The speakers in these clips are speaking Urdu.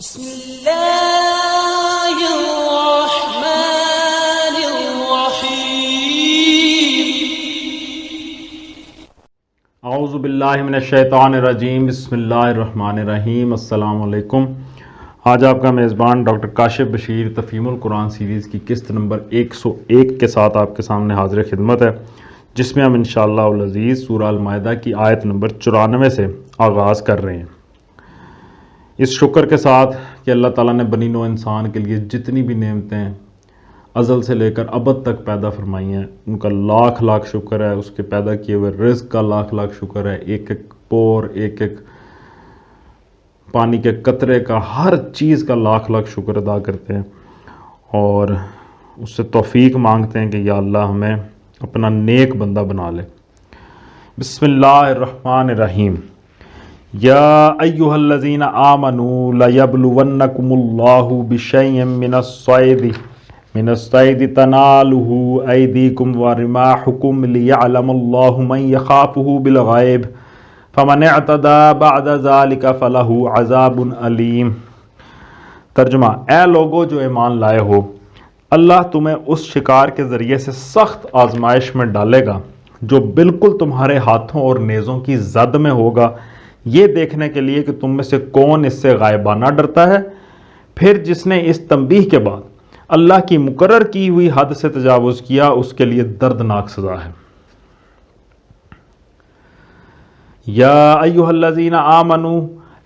بسم اللہ الرحمن الرحیم۔ اعوذ باللہ من الشیطان الرجیم، بسم اللہ الرحمن الرحیم۔ السلام علیکم۔ آج آپ کا میزبان ڈاکٹر کاشف بشیر تفہیم القرآن سیریز کی قسط نمبر 101 کے ساتھ آپ کے سامنے حاضر خدمت ہے، جس میں ہم انشاءاللہ العزیز سورہ المائدہ کی آیت نمبر 94 سے آغاز کر رہے ہیں، اس شکر کے ساتھ کہ اللہ تعالیٰ نے بنی نوع انسان کے لیے جتنی بھی نعمتیں ازل سے لے کر ابد تک پیدا فرمائی ہیں، ان کا لاکھ لاکھ شکر ہے۔ اس کے پیدا کیے ہوئے رزق کا لاکھ لاکھ شکر ہے، ایک ایک پور، ایک ایک پانی کے قطرے کا، ہر چیز کا لاکھ لاکھ شکر ادا کرتے ہیں اور اس سے توفیق مانگتے ہیں کہ یا اللہ ہمیں اپنا نیک بندہ بنا لے۔ بسم اللہ الرحمن الرحیم۔ یا ایہا الذین آمنوا لیبلونکم اللہ بشیء من الصید تنالہ ایدیکم ورماحکم لیعلم اللہ من یخافہ بالغیب فمن اعتدی بعد ذلک فلہ عذاب علیم۔ ترجمہ: اے لوگو جو ایمان لائے ہو، اللہ تمہیں اس شکار کے ذریعے سے سخت آزمائش میں ڈالے گا جو بالکل تمہارے ہاتھوں اور نیزوں کی زد میں ہوگا، یہ دیکھنے کے لیے کہ تم میں سے کون اس سے غائبانہ ڈرتا ہے۔ پھر جس نے اس تنبیہ کے بعد اللہ کی مقرر کی ہوئی حد سے تجاوز کیا، اس کے لیے دردناک سزا ہے۔ یا ایھا الذین آمنوا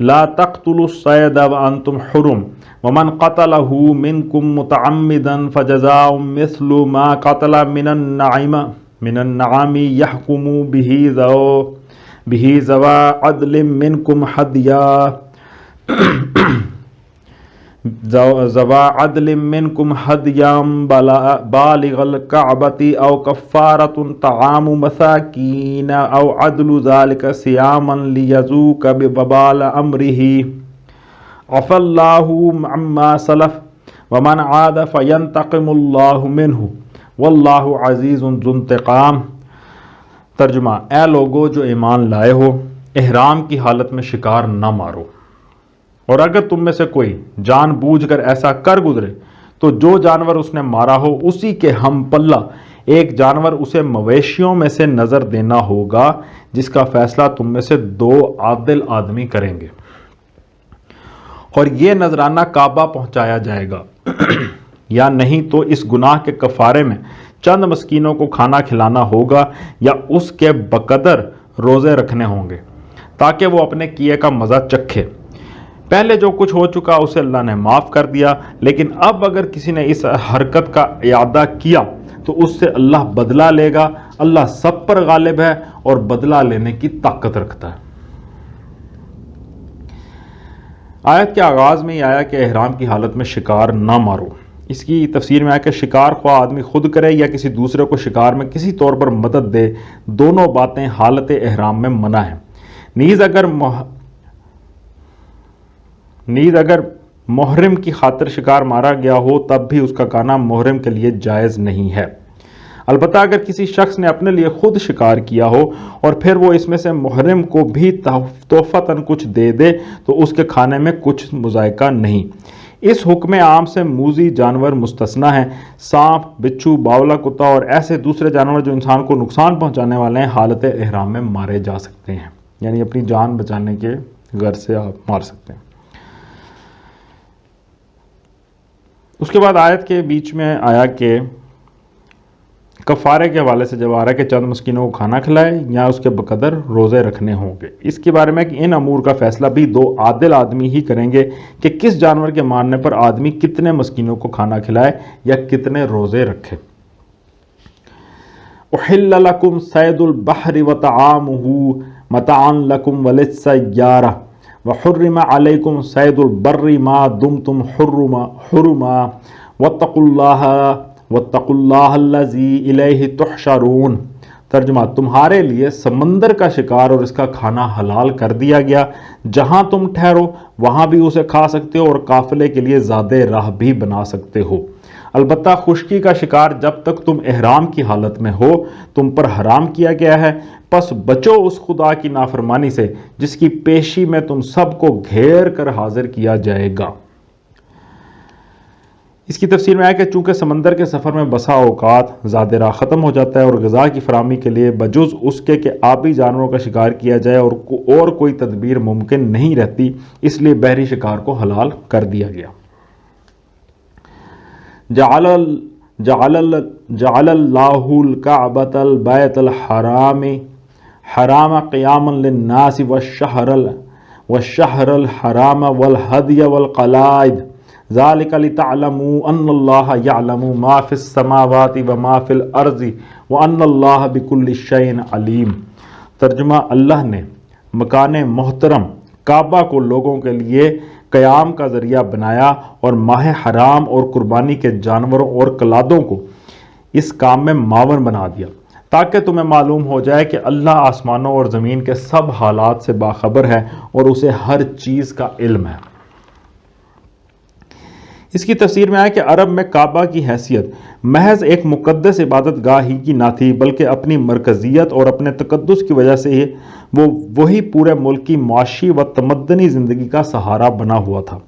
لا تقتلوا الصید وانتم حرم ومن قتلہ منکم متعمدا فجزاء مثل ما قتل من النعام یحکم بہ ذوی عدل منکم ہدیا بالغ الکعبۃ او کفارۃ طعام مساکین او عدل ذلک صیاما لیذوق وبال امرہ عفا اللہ عما سلف ومن عاد فینتقم اللہ منہ واللہ عزیز ذو انتقام۔ ترجمہ: اے لوگو جو ایمان لائے ہو، احرام کی حالت میں شکار نہ مارو، اور اگر تم میں سے کوئی جان بوجھ کر ایسا کر گزرے تو جو جانور اس نے مارا ہو اسی کے ہم پلہ ایک جانور اسے مویشیوں میں سے نظر دینا ہوگا، جس کا فیصلہ تم میں سے 2 عادل آدمی کریں گے، اور یہ نذرانہ کعبہ پہنچایا جائے گا یا نہیں تو اس گناہ کے کفارے میں چند مسکینوں کو کھانا کھلانا ہوگا یا اس کے بقدر روزے رکھنے ہوں گے تاکہ وہ اپنے کیے کا مزہ چکھے۔ پہلے جو کچھ ہو چکا اسے اللہ نے معاف کر دیا، لیکن اب اگر کسی نے اس حرکت کا اعادہ کیا تو اس سے اللہ بدلہ لے گا۔ اللہ سب پر غالب ہے اور بدلہ لینے کی طاقت رکھتا ہے۔ آیت کے آغاز میں یہ آیا کہ احرام کی حالت میں شکار نہ مارو۔ اس کی تفسیر میں آیا کہ شکار خواہ آدمی خود کرے یا کسی دوسرے کو شکار میں کسی طور پر مدد دے، دونوں باتیں حالت احرام میں منع ہیں۔ نیز اگر محرم کی خاطر شکار مارا گیا ہو تب بھی اس کا کھانا محرم کے لیے جائز نہیں ہے۔ البتہ اگر کسی شخص نے اپنے لیے خود شکار کیا ہو اور پھر وہ اس میں سے محرم کو بھی تحفتاً کچھ دے دے تو اس کے کھانے میں کچھ مذائقہ نہیں۔ اس حکم عام سے موذی جانور مستثنی ہیں۔ سانپ، بچھو، باولا کتا اور ایسے دوسرے جانور جو انسان کو نقصان پہنچانے والے ہیں حالت احرام میں مارے جا سکتے ہیں، یعنی اپنی جان بچانے کے غرض سے آپ مار سکتے ہیں۔ اس کے بعد آیت کے بیچ میں آیا کہ کفارے کے حوالے سے جب آ رہا ہے کہ چند مسکینوں کو کھانا کھلائے یا اس کے بقدر روزے رکھنے ہوں گے، اس کے بارے میں کہ ان امور کا فیصلہ بھی 2 عادل آدمی ہی کریں گے کہ کس جانور کے مارنے پر آدمی کتنے مسکینوں کو کھانا کھلائے یا کتنے روزے رکھے۔ احل لکم صید البحر وطعامہ متاعا لکم وللسیارہ وحرم علیکم صید البر ما دمتم حرما واتقوا اللہ الذی الیہ تحشرون۔ ترجمہ: تمہارے لیے سمندر کا شکار اور اس کا کھانا حلال کر دیا گیا، جہاں تم ٹھہرو وہاں بھی اسے کھا سکتے ہو اور قافلے کے لیے زاد راہ بھی بنا سکتے ہو۔ البتہ خشکی کا شکار جب تک تم احرام کی حالت میں ہو تم پر حرام کیا گیا ہے، پس بچو اس خدا کی نافرمانی سے جس کی پیشی میں تم سب کو گھیر کر حاضر کیا جائے گا۔ اس کی تفسیر میں آیا کہ چونکہ سمندر کے سفر میں بسا اوقات زاد راہ ختم ہو جاتا ہے اور غذا کی فراہمی کے لیے بجز اس کے کہ آبی جانوروں کا شکار کیا جائے اور کوئی تدبیر ممکن نہیں رہتی، اس لیے بحری شکار کو حلال کر دیا گیا۔ جعل اللہ الکعبۃ البیت الحرام حرام قیاما للناس والشہر الحرام والہدی والقلائد ذالک لتعلموا ان اللہ یعلم ما فی السماوات وما فی الارض وان اللہ بکل شیء علیم۔ ترجمہ، اللہ نے مکان محترم کعبہ کو لوگوں کے لیے قیام کا ذریعہ بنایا اور ماہ حرام اور قربانی کے جانوروں اور کلادوں کو اس کام میں معاون بنا دیا تاکہ تمہیں معلوم ہو جائے کہ اللہ آسمانوں اور زمین کے سب حالات سے باخبر ہے اور اسے ہر چیز کا علم ہے۔ اس کی تفسیر میں آیا کہ عرب میں کعبہ کی حیثیت محض ایک مقدس عبادت گاہ ہی کی نہ تھی، بلکہ اپنی مرکزیت اور اپنے تقدس کی وجہ سے وہی پورے ملک کی معاشی و تمدنی زندگی کا سہارا بنا ہوا تھا۔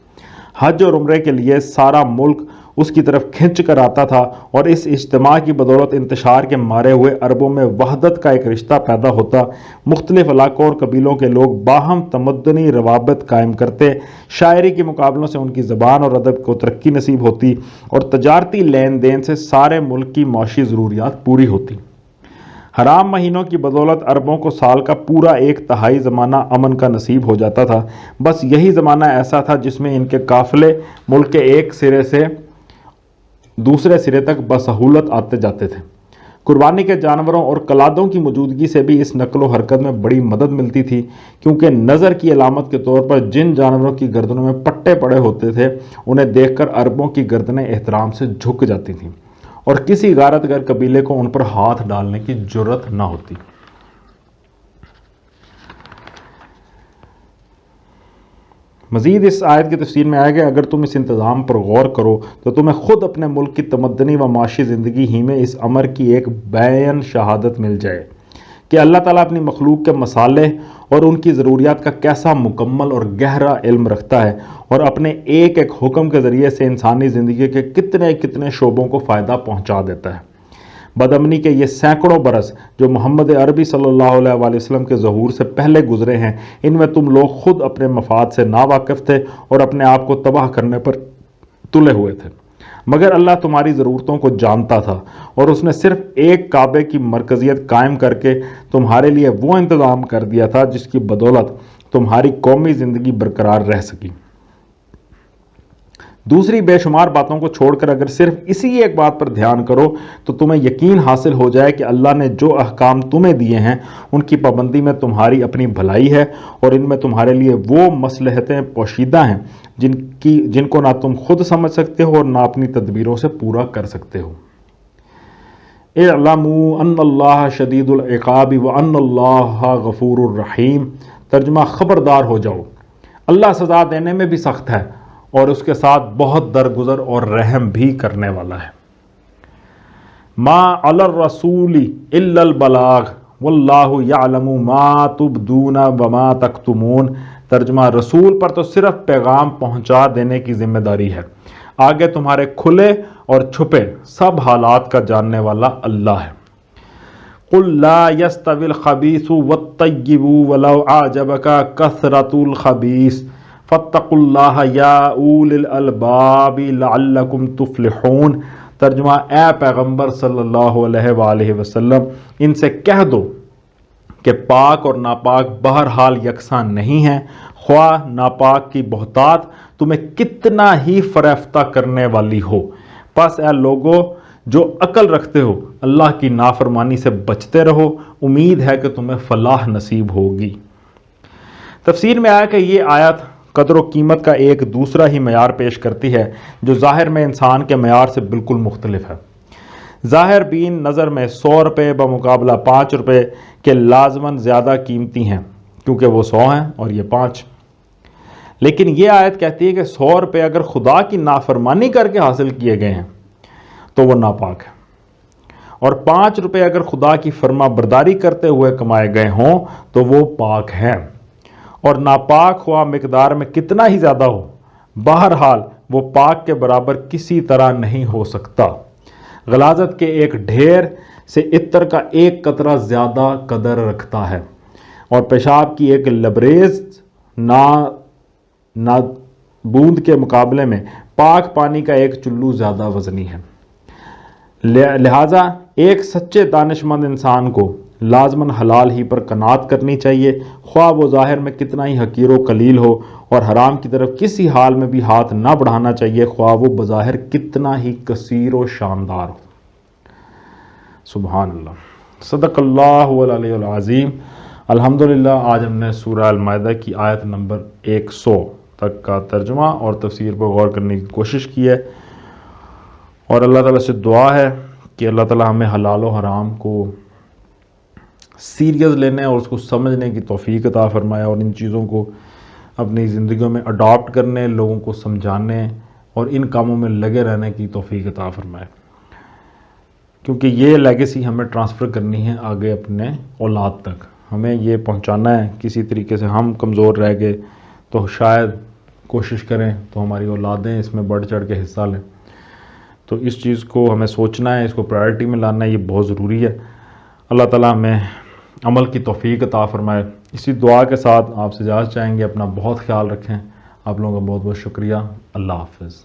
حج اور عمرے کے لیے سارا ملک اس کی طرف کھنچ کر آتا تھا اور اس اجتماع کی بدولت انتشار کے مارے ہوئے عربوں میں وحدت کا ایک رشتہ پیدا ہوتا، مختلف علاقوں اور قبیلوں کے لوگ باہم تمدنی روابط قائم کرتے، شاعری کے مقابلوں سے ان کی زبان اور ادب کو ترقی نصیب ہوتی اور تجارتی لین دین سے سارے ملک کی معاشی ضروریات پوری ہوتی۔ حرام مہینوں کی بدولت عربوں کو سال کا پورا 1/3 زمانہ امن کا نصیب ہو جاتا تھا۔ بس یہی زمانہ ایسا تھا جس میں ان کے قافلے ملک کے ایک سرے سے دوسرے سرے تک بسہولت آتے جاتے تھے۔ قربانی کے جانوروں اور کلادوں کی موجودگی سے بھی اس نقل و حرکت میں بڑی مدد ملتی تھی، کیونکہ نظر کی علامت کے طور پر جن جانوروں کی گردنوں میں پٹے پڑے ہوتے تھے انہیں دیکھ کر عربوں کی گردنیں احترام سے جھک جاتی تھیں اور کسی غارت گر قبیلے کو ان پر ہاتھ ڈالنے کی جرت نہ ہوتی۔ مزید اس آیت کی تفسیر میں آیا کہ اگر تم اس انتظام پر غور کرو تو تمہیں خود اپنے ملک کی تمدنی و معاشی زندگی ہی میں اس امر کی ایک بیان شہادت مل جائے کہ اللہ تعالیٰ اپنی مخلوق کے مصالح اور ان کی ضروریات کا کیسا مکمل اور گہرا علم رکھتا ہے اور اپنے ایک ایک حکم کے ذریعے سے انسانی زندگی کے کتنے کتنے شعبوں کو فائدہ پہنچا دیتا ہے۔ بدامنی کے یہ سینکڑوں برس جو محمد عربی صلی اللہ علیہ وآلہ وسلم کے ظہور سے پہلے گزرے ہیں، ان میں تم لوگ خود اپنے مفاد سے ناواقف تھے اور اپنے آپ کو تباہ کرنے پر تلے ہوئے تھے، مگر اللہ تمہاری ضرورتوں کو جانتا تھا اور اس نے صرف ایک کعبے کی مرکزیت قائم کر کے تمہارے لیے وہ انتظام کر دیا تھا جس کی بدولت تمہاری قومی زندگی برقرار رہ سکی۔ دوسری بے شمار باتوں کو چھوڑ کر اگر صرف اسی ایک بات پر دھیان کرو تو تمہیں یقین حاصل ہو جائے کہ اللہ نے جو احکام تمہیں دیے ہیں ان کی پابندی میں تمہاری اپنی بھلائی ہے اور ان میں تمہارے لیے وہ مصلحتیں پوشیدہ ہیں جن کو نہ تم خود سمجھ سکتے ہو اور نہ اپنی تدبیروں سے پورا کر سکتے ہو۔ اعلموا ان اللہ شدید العقاب وان اللہ غفور الرحیم۔ ترجمہ، خبردار ہو جاؤ، اللہ سزا دینے میں بھی سخت ہے اور اس کے ساتھ بہت درگزر اور رحم بھی کرنے والا ہے۔ ما علی الرسول الا البلاغ واللہ یعلم ما تبدون وما تکتمون۔ ترجمہ، رسول پر تو صرف پیغام پہنچا دینے کی ذمہ داری ہے، آگے تمہارے کھلے اور چھپے سب حالات کا جاننے والا اللہ ہے۔ قل لا يستوي الخبيث والطيب ولو أعجبك كثرة الخبيث فاتقوا اللہ یا اولی الالباب لعلکم تفلحون۔ ترجمہ، اے پیغمبر صلی اللہ علیہ وآلہ وسلم، ان سے کہہ دو کہ پاک اور ناپاک بہرحال یکساں نہیں ہیں، خواہ ناپاک کی بہتات تمہیں کتنا ہی فریفتہ کرنے والی ہو۔ پس اے لوگو جو عقل رکھتے ہو، اللہ کی نافرمانی سے بچتے رہو، امید ہے کہ تمہیں فلاح نصیب ہوگی۔ تفسیر میں آیا کہ یہ آیت قدر و قیمت کا ایک دوسرا ہی معیار پیش کرتی ہے جو ظاہر میں انسان کے معیار سے بالکل مختلف ہے۔ ظاہر بین نظر میں 100 روپے بمقابلہ 5 روپے کے لازماً زیادہ قیمتی ہیں کیونکہ وہ 100 ہیں اور یہ 5۔ لیکن یہ آیت کہتی ہے کہ 100 روپے اگر خدا کی نافرمانی کر کے حاصل کیے گئے ہیں تو وہ ناپاک ہے، اور 5 روپے اگر خدا کی فرما برداری کرتے ہوئے کمائے گئے ہوں تو وہ پاک ہیں، اور ناپاک ہوا مقدار میں کتنا ہی زیادہ ہو، بہرحال وہ پاک کے برابر کسی طرح نہیں ہو سکتا۔ غلاظت کے ایک ڈھیر سے عطر کا ایک قطرہ زیادہ قدر رکھتا ہے، اور پیشاب کی ایک لبریز نہ بوند کے مقابلے میں پاک پانی کا ایک چلو زیادہ وزنی ہے۔ لہٰذا ایک سچے دانش مند انسان کو لازماً حلال ہی پر قناعت کرنی چاہیے، خواہ وہ ظاہر میں کتنا ہی حقیر و قلیل ہو، اور حرام کی طرف کسی حال میں بھی ہاتھ نہ بڑھانا چاہیے، خواہ وہ بظاہر کتنا ہی کثیر و شاندار ہو۔ سبحان اللہ، صدق اللہ العلی العظیم۔ الحمدللہ آج ہم نے سورہ المائدہ کی آیت نمبر 100 تک کا ترجمہ اور تفسیر پر غور کرنے کی کوشش کی ہے، اور اللہ تعالیٰ سے دعا ہے کہ اللہ تعالیٰ ہمیں حلال و حرام کو سیریس لینے اور اس کو سمجھنے کی توفیق عطا فرمائے، اور ان چیزوں کو اپنی زندگیوں میں اڈاپٹ کرنے، لوگوں کو سمجھانے اور ان کاموں میں لگے رہنے کی توفیق عطا فرمائے، کیونکہ یہ لیگیسی ہمیں ٹرانسفر کرنی ہے آگے اپنے اولاد تک، ہمیں یہ پہنچانا ہے۔ کسی طریقے سے ہم کمزور رہ گئے تو شاید کوشش کریں تو ہماری اولادیں اس میں بڑھ چڑھ کے حصہ لیں، تو اس چیز کو ہمیں سوچنا ہے، اس کو پرائرٹی میں لانا ہے، یہ بہت ضروری ہے۔ اللہ تعالیٰ ہمیں عمل کی توفیق عطا فرمائے۔ اسی دعا کے ساتھ آپ سے اجازت چاہیں گے، اپنا بہت خیال رکھیں۔ آپ لوگوں کا بہت بہت شکریہ۔ اللہ حافظ۔